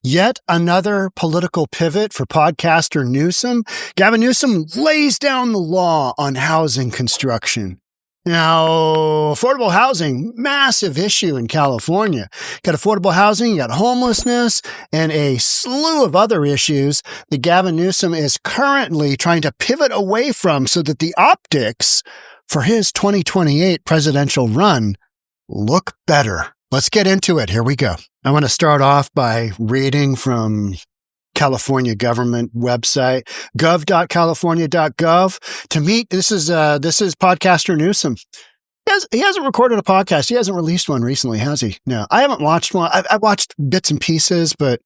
Yet another political pivot for podcaster Newsom. Gavin Newsom lays down the law on housing construction. Now, affordable housing, massive issue in California. Got affordable housing, you got homelessness, and a slew of other issues that Gavin Newsom is currently trying to pivot away from so that the optics for his 2028 presidential run look better. Let's get into it. Here we go. I want to start off by reading from California government website, gov.california.gov. To meet, this is podcaster Newsom. He hasn't recorded a podcast. He hasn't released one recently, has he? No, I haven't watched one. I watched bits and pieces, but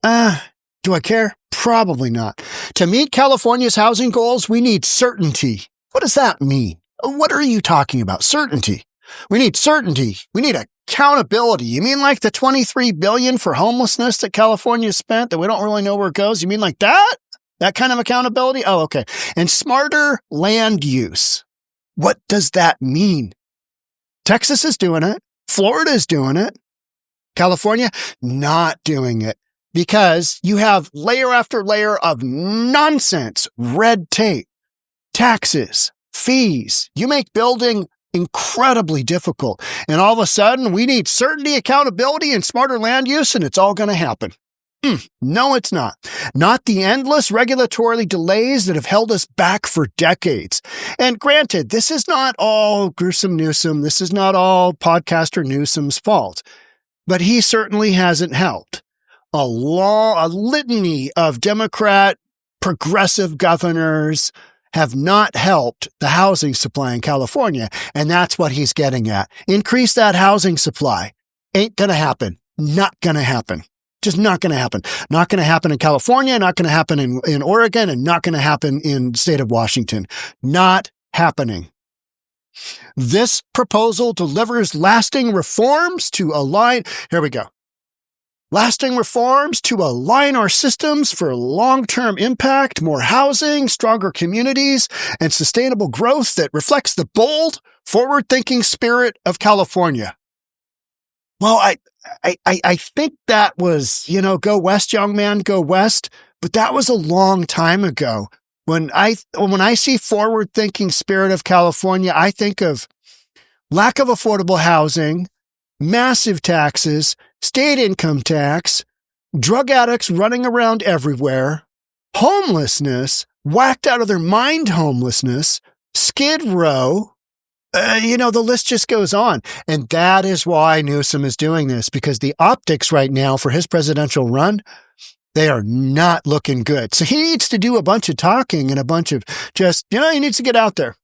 do I care? Probably not. To meet California's housing goals, we need certainty. What does that mean? What are you talking about? Certainty. We need certainty. We need accountability. You mean like the $23 billion for homelessness that California spent that we don't really know where it goes? You mean like that? That kind of accountability? Oh, okay. And smarter land use. What does that mean? Texas is doing it. Florida is doing it. California, not doing it because you have layer after layer of nonsense, red tape, taxes, fees. You make building incredibly difficult. And all of a sudden, we need certainty, accountability, and smarter land use, and it's all going to happen. No, it's not. Not the endless regulatory delays that have held us back for decades. And granted, this is not all gruesome Newsom. This is not all podcaster Newsom's fault. But he certainly hasn't helped. A litany of Democrat progressive governors have not helped the housing supply in California. And that's what he's getting at. Increase that housing supply. Ain't going to happen. Not going to happen. Just not going to happen. Not going to happen in California, not going to happen in Oregon, and not going to happen in the state of Washington. Not happening. This proposal delivers lasting reforms to align. Here we go. Lasting reforms to align our systems for long-term impact, more housing, stronger communities, and sustainable growth that reflects the bold, forward-thinking spirit of California. Well, I think that was, go west, young man, go west. But that was a long time ago. When I see forward-thinking spirit of California, I think of lack of affordable housing, massive taxes, state income tax, drug addicts running around everywhere, homelessness, whacked out of their mind homelessness, Skid Row. The list just goes on. And that is why Newsom is doing this, because the optics right now for his presidential run, they are not looking good. So he needs to do a bunch of talking and a bunch of he needs to get out there.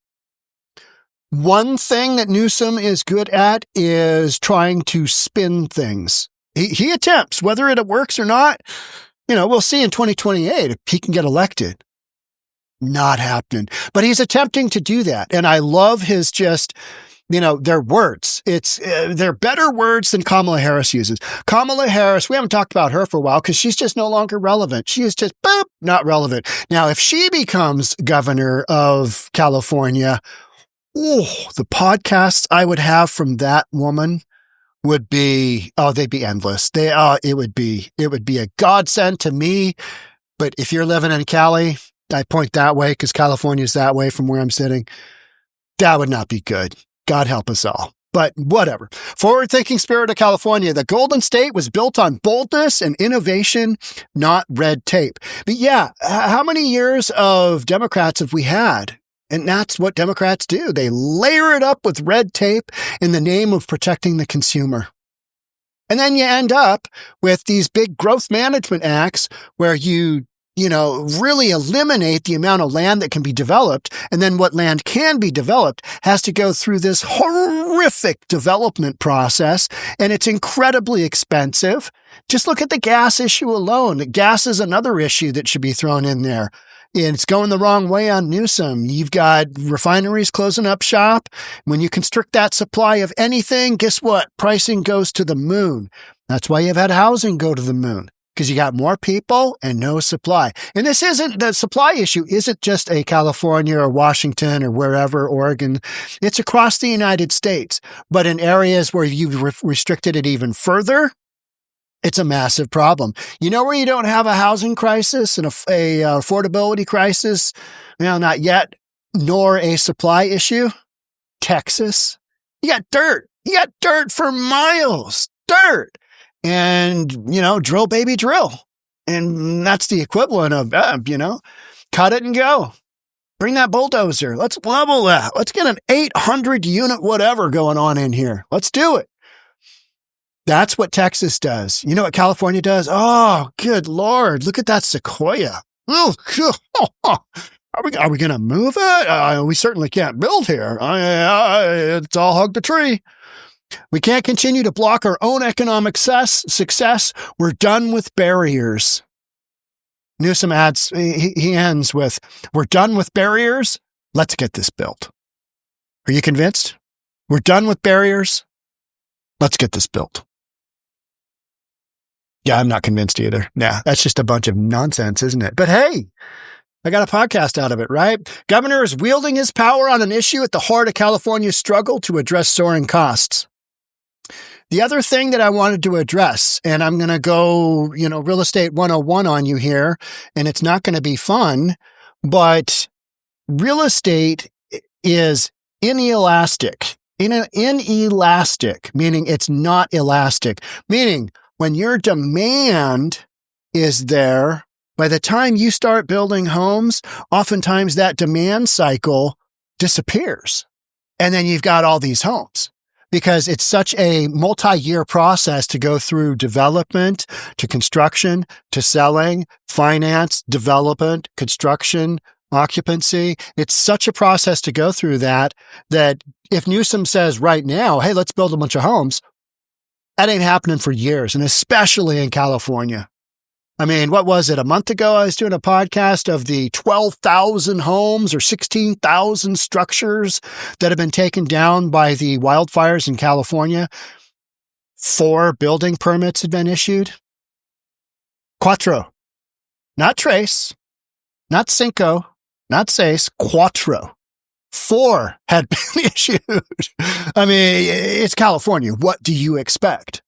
One thing that Newsom is good at is trying to spin things. He attempts, whether it works or not, we'll see in 2028 if he can get elected. Not happening. But he's attempting to do that. And I love his their words. They're better words than Kamala Harris uses. Kamala Harris, we haven't talked about her for a while because she's just no longer relevant. She is just, not relevant. Now, if she becomes governor of California, the podcasts I would have from that woman would be, they'd be endless. It would be a godsend to me. But if you're living in Cali, I point that way because California's that way from where I'm sitting. That would not be good. God help us all. But whatever. Forward-thinking spirit of California. The Golden State was built on boldness and innovation, not red tape. But yeah, how many years of Democrats have we had? And that's what Democrats do. They layer it up with red tape in the name of protecting the consumer. And then you end up with these big growth management acts where you really eliminate the amount of land that can be developed. And then what land can be developed has to go through this horrific development process. And it's incredibly expensive. Just look at the gas issue alone. Gas is another issue that should be thrown in there. And it's going the wrong way on Newsom. You've got refineries closing up shop. When you constrict that supply of anything, guess what? Pricing goes to the moon. That's why you've had housing go to the moon. Because you got more people and no supply. And the supply issue isn't just a California or Washington or wherever, Oregon. It's across the United States. But in areas where you've restricted it even further, It's a massive problem. You know where you don't have a housing crisis and a affordability crisis? Well, not yet, nor a supply issue? Texas. You got dirt. You got dirt for miles. Dirt. And, drill, baby, drill. And that's the equivalent of, cut it and go. Bring that bulldozer. Let's level that. Let's get an 800 unit whatever going on in here. Let's do it. That's what Texas does. You know what California does? Oh, good Lord. Look at that sequoia. Oh, are we going to move it? We certainly can't build here. It's all hug the tree. We can't continue to block our own economic success. We're done with barriers. Newsom adds, he ends with, we're done with barriers. Let's get this built. Are you convinced? We're done with barriers. Let's get this built. Yeah, I'm not convinced either. Nah, that's just a bunch of nonsense, isn't it? But hey, I got a podcast out of it, right? Governor is wielding his power on an issue at the heart of California's struggle to address soaring costs. The other thing that I wanted to address, and I'm going to go, real estate 101 on you here, and it's not going to be fun, but real estate is inelastic. Inelastic, meaning it's not elastic, meaning when your demand is there, by the time you start building homes, oftentimes that demand cycle disappears. And then you've got all these homes because it's such a multi-year process to go through development, to construction, to selling, finance, development, construction, occupancy. It's such a process to go through that if Newsom says right now, hey, let's build a bunch of homes, that ain't happening for years, and especially in California. I mean, what was it? A month ago, I was doing a podcast of the 12,000 homes or 16,000 structures that have been taken down by the wildfires in California. 4 building permits had been issued. Cuatro. Not tres, not cinco, not seis, cuatro. 4 had been issued. I mean, it's California. What do you expect?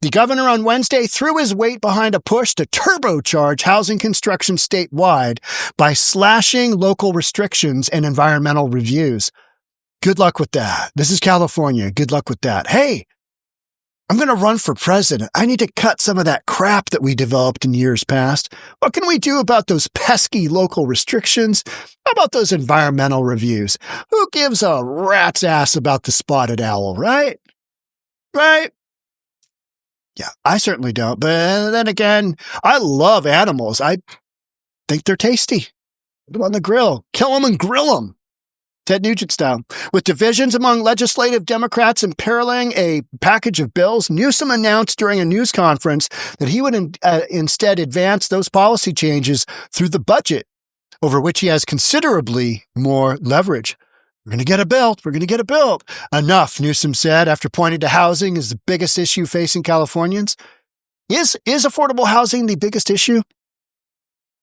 The governor on Wednesday threw his weight behind a push to turbocharge housing construction statewide by slashing local restrictions and environmental reviews. Good luck with that. This is California. Good luck with that. Hey, I'm going to run for president. I need to cut some of that crap that we developed in years past. What can we do about those pesky local restrictions? How about those environmental reviews? Who gives a rat's ass about the spotted owl, right? Right? Yeah, I certainly don't. But then again, I love animals. I think they're tasty. Put them on the grill. Kill them and grill them. Ted Nugent style. With divisions among legislative Democrats imperiling a package of bills, Newsom announced during a news conference that he would instead advance those policy changes through the budget, over which he has considerably more leverage. We're going to get it built. We're going to get it built. Enough, Newsom said, after pointing to housing as the biggest issue facing Californians. Is affordable housing the biggest issue?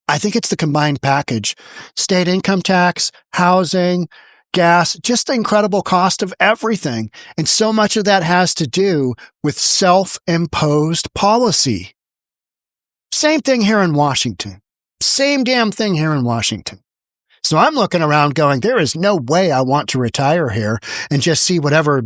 I think it's the combined package. State income tax, housing, gas, just the incredible cost of everything. And so much of that has to do with self-imposed policy. Same thing here in Washington. Same damn thing here in Washington. So I'm looking around going, there is no way I want to retire here and just see whatever,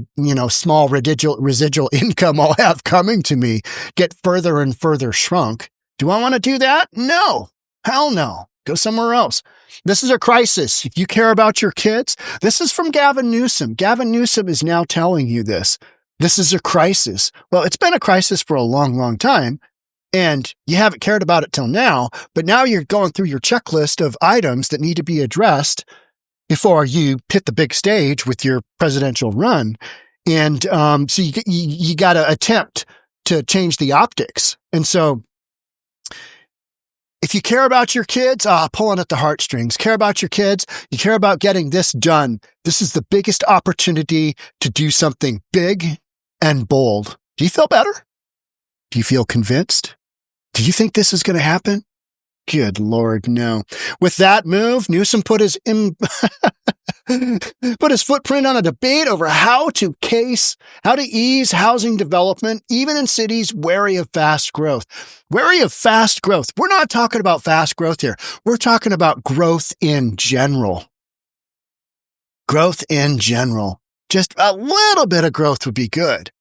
small residual income I'll have coming to me get further and further shrunk. Do I want to do that? No. Hell no. Go somewhere else. This is a crisis. If you care about your kids, this is from Gavin Newsom. Gavin Newsom is now telling you this. This is a crisis. Well, it's been a crisis for a long, long time. And you haven't cared about it till now, but now you're going through your checklist of items that need to be addressed before you hit the big stage with your presidential run. And so you got to attempt to change the optics. And so if you care about your kids, pulling at the heartstrings, care about your kids, you care about getting this done. This is the biggest opportunity to do something big and bold. Do you feel better? Do you feel convinced? Do you think this is going to happen? Good Lord, no. With that move, Newsom put his put his footprint on a debate over how to ease housing development, even in cities wary of fast growth. Wary of fast growth. We're not talking about fast growth here. We're talking about growth in general. Growth in general. Just a little bit of growth would be good.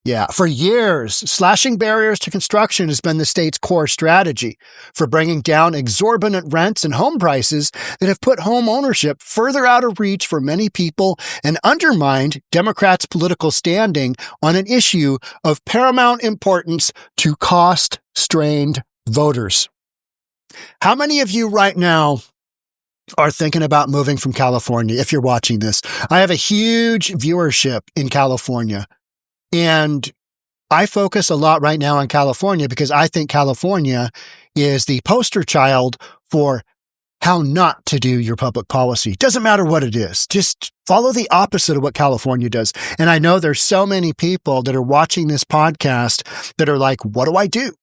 Yeah, for years, slashing barriers to construction has been the state's core strategy for bringing down exorbitant rents and home prices that have put home ownership further out of reach for many people and undermined Democrats' political standing on an issue of paramount importance to cost-strained voters. How many of you right now are thinking about moving from California if you're watching this? I have a huge viewership in California. And I focus a lot right now on California because I think California is the poster child for how not to do your public policy. Doesn't matter what it is. Just follow the opposite of what California does. And I know there's so many people that are watching this podcast that are like, what do I do?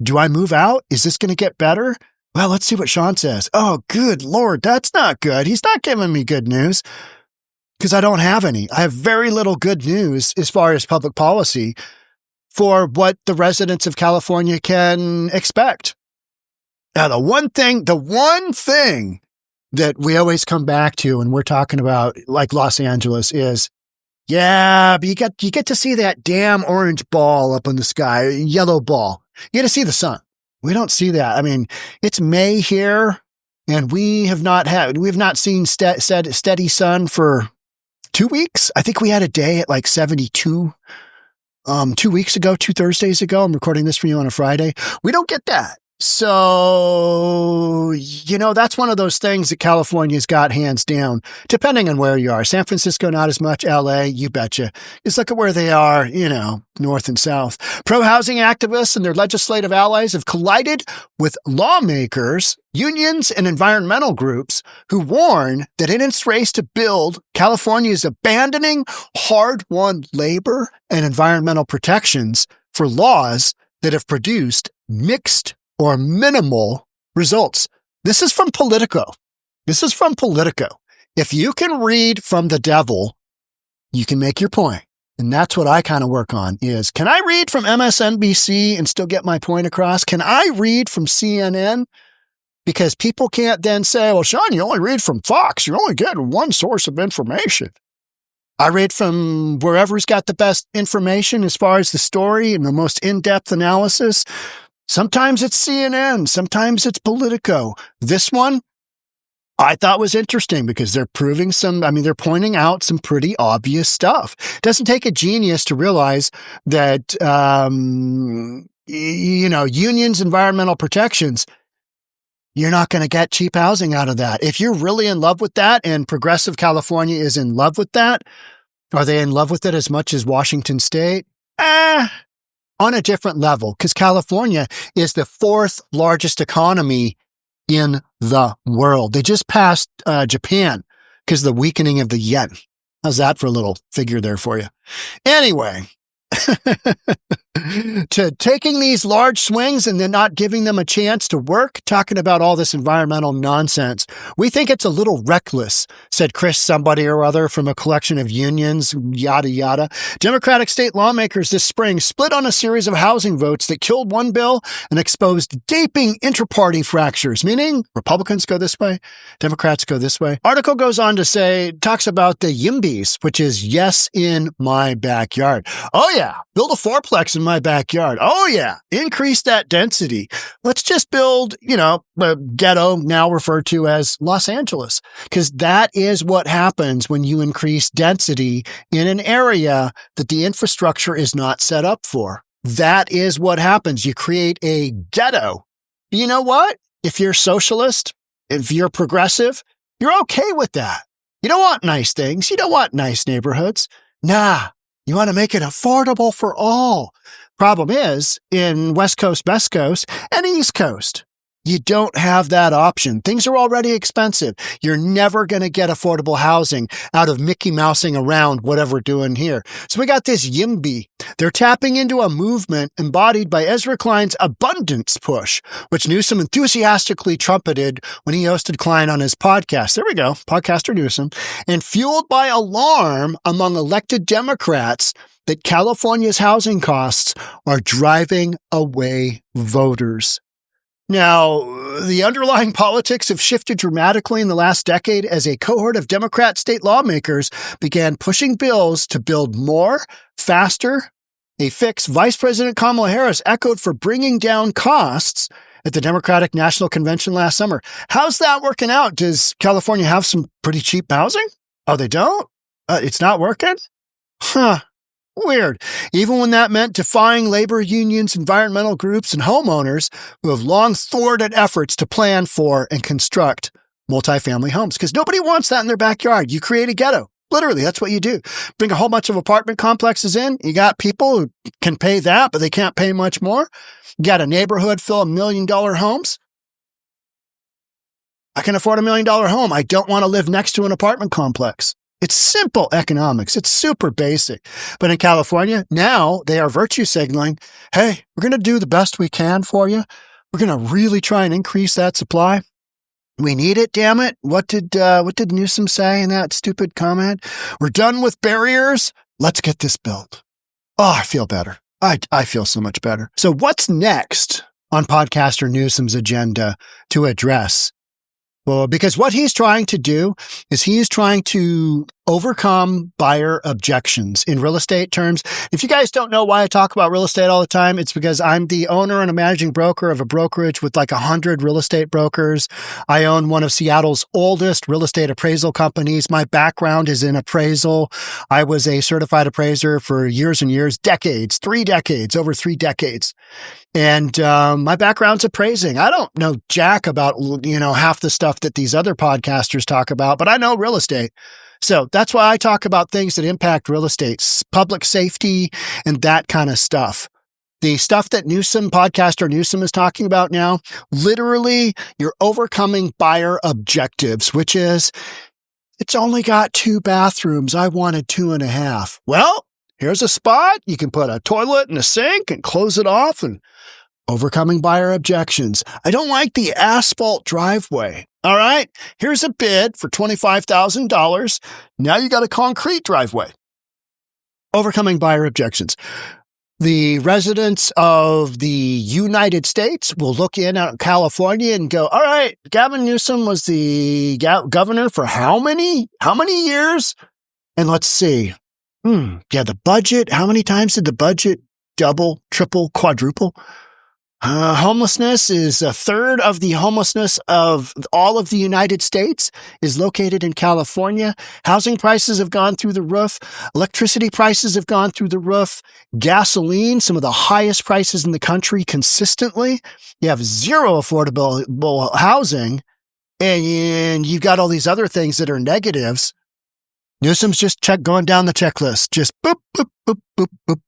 Do I move out? Is this going to get better? Well, let's see what Sean says. Oh, good Lord, that's not good. He's not giving me good news. Because I don't have any. I have very little good news as far as public policy for what the residents of California can expect. Now, the one thing that we always come back to when we're talking about like Los Angeles is, yeah, but you get to see that damn orange ball up in the sky, yellow ball. You get to see the sun. We don't see that. I mean, it's May here, and we have not seen steady sun for 2 weeks. I think we had a day at like 72, 2 weeks ago, 2 Thursdays ago. I'm recording this for you on a Friday. We don't get that. So, that's one of those things that California's got hands down, depending on where you are. San Francisco, not as much. LA, you betcha. Just look at where they are, north and south. Pro-housing activists and their legislative allies have collided with lawmakers, unions, and environmental groups who warn that in its race to build, California is abandoning hard-won labor and environmental protections for laws that have produced mixed or minimal results. This is from Politico. If you can read from the devil, you can make your point. And that's what I kind of work on is, can I read from MSNBC and still get my point across? Can I read from CNN? Because people can't then say, well, Sean, you only read from Fox. You're only getting one source of information. I read from wherever's got the best information as far as the story and the most in-depth analysis. Sometimes it's CNN, sometimes it's Politico. This one I thought was interesting because they're they're pointing out some pretty obvious stuff. It doesn't take a genius to realize that, unions, environmental protections, you're not going to get cheap housing out of that. If you're really in love with that and progressive California is in love with that, are they in love with it as much as Washington State? On a different level, because California is the 4th largest economy in the world. They just passed Japan because of the weakening of the yen. How's that for a little figure there for you? Anyway, to taking these large swings and then not giving them a chance to work, talking about all this environmental nonsense. We think it's a little reckless, said Chris somebody or other from a collection of unions, yada, yada. Democratic state lawmakers this spring split on a series of housing votes that killed one bill and exposed gaping inter-party fractures, meaning Republicans go this way, Democrats go this way. Article goes on to say, talks about the YIMBYs, which is yes in my backyard. Oh yeah, build a fourplex in my backyard. Oh yeah, increase that density. Let's just build, a ghetto now referred to as Los Angeles, because that is what happens when you increase density in an area that the infrastructure is not set up for. That is what happens. You create a ghetto. You know what? If you're socialist, if you're progressive, you're okay with that. You don't want nice things. You don't want nice neighborhoods. Nah. You want to make it affordable for all. Problem is, in West Coast, Best Coast, and East Coast, You don't have that option. Things are already expensive. You're never going to get affordable housing out of Mickey Mousing around whatever we're doing here. So we got this YIMBY. They're tapping into a movement embodied by 𝗧𝗜𝗠𝗘𝗦𝗧𝗔𝗠𝗣 abundance push, which Newsom enthusiastically trumpeted when he hosted Klein on his podcast. There we go, podcaster Newsom. And fueled by alarm among elected Democrats that California's housing costs are driving away voters. Now, the underlying politics have shifted dramatically in the last decade as a cohort of Democrat state lawmakers began pushing bills to build more, faster, a fix Vice President Kamala Harris echoed for bringing down costs at the Democratic National Convention last summer. How's that working out? Does California have some pretty cheap housing? Oh, they don't? It's not working? Huh. Weird. Even when that meant defying labor unions, environmental groups, and homeowners who have long thwarted efforts to plan for and construct multifamily homes. Because nobody wants that in their backyard. You create a ghetto. Literally, that's what you do. Bring a whole bunch of apartment complexes in. You got people who can pay that, but they can't pay much more. You got a neighborhood full of $1 million homes. I can afford $1 million home. I don't want to live next to an apartment complex. It's simple economics. It's super basic. But in California, now they are virtue signaling, hey, we're going to do the best we can for you. We're going to really try and increase that supply. We need it, damn it. What did Newsom say in that stupid comment? We're done with barriers. Let's get this built. Oh, I feel better. I feel so much better. So what's next on podcaster Newsom's agenda to address? Well, because what he's trying to do is he is trying to overcome buyer objections in real estate terms. If you guys don't know why I talk about real estate all the time, it's because I'm the owner and a managing broker of a brokerage with like 100 real estate brokers. I own one of Seattle's oldest real estate appraisal companies. My background is in appraisal. I was a certified appraiser for years and years, decades, over 3 decades. And my background's appraising. I don't know jack about, half the stuff that these other podcasters talk about, but I know real estate. So that's why I talk about things that impact real estate, public safety, and that kind of stuff. The stuff that podcaster Newsom is talking about now, literally you're overcoming buyer objectives, which is, it's only got 2 bathrooms. I wanted 2.5. Well, here's a spot. You can put a toilet and a sink and close it off, and overcoming buyer objections. I don't like the asphalt driveway. All right, here's a bid for $25,000. Now you got a concrete driveway. Overcoming buyer objections. The residents of the United States will look in at California and go, all right, Gavin Newsom was the governor for how many years? And let's see. The budget. How many times did the budget double, triple, quadruple? Homelessness is 1/3 of the homelessness of all of the United States is located in California. Housing prices have gone through the roof. Electricity prices have gone through the roof. Gasoline, some of the highest prices in the country consistently. You have zero affordable housing, and you've got all these other things that are negatives. Newsom's just going down the checklist, just boop, boop, boop, boop, boop,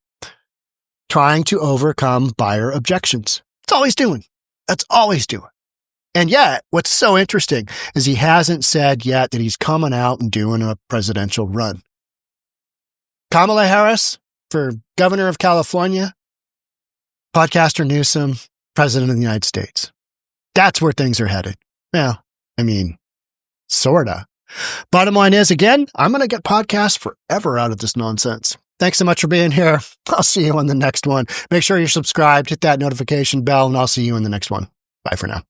trying to overcome buyer objections. That's all he's doing. That's all he's doing. And yet, what's so interesting is he hasn't said yet that he's coming out and doing a presidential run. Kamala Harris for governor of California, podcaster Newsom, president of the United States. That's where things are headed. Well, sorta. Bottom line is, again, I'm going to get podcasts forever out of this nonsense. Thanks so much for being here. I'll see you on the next one. Make sure you're subscribed, hit that notification bell, and I'll see you in the next one. Bye for now.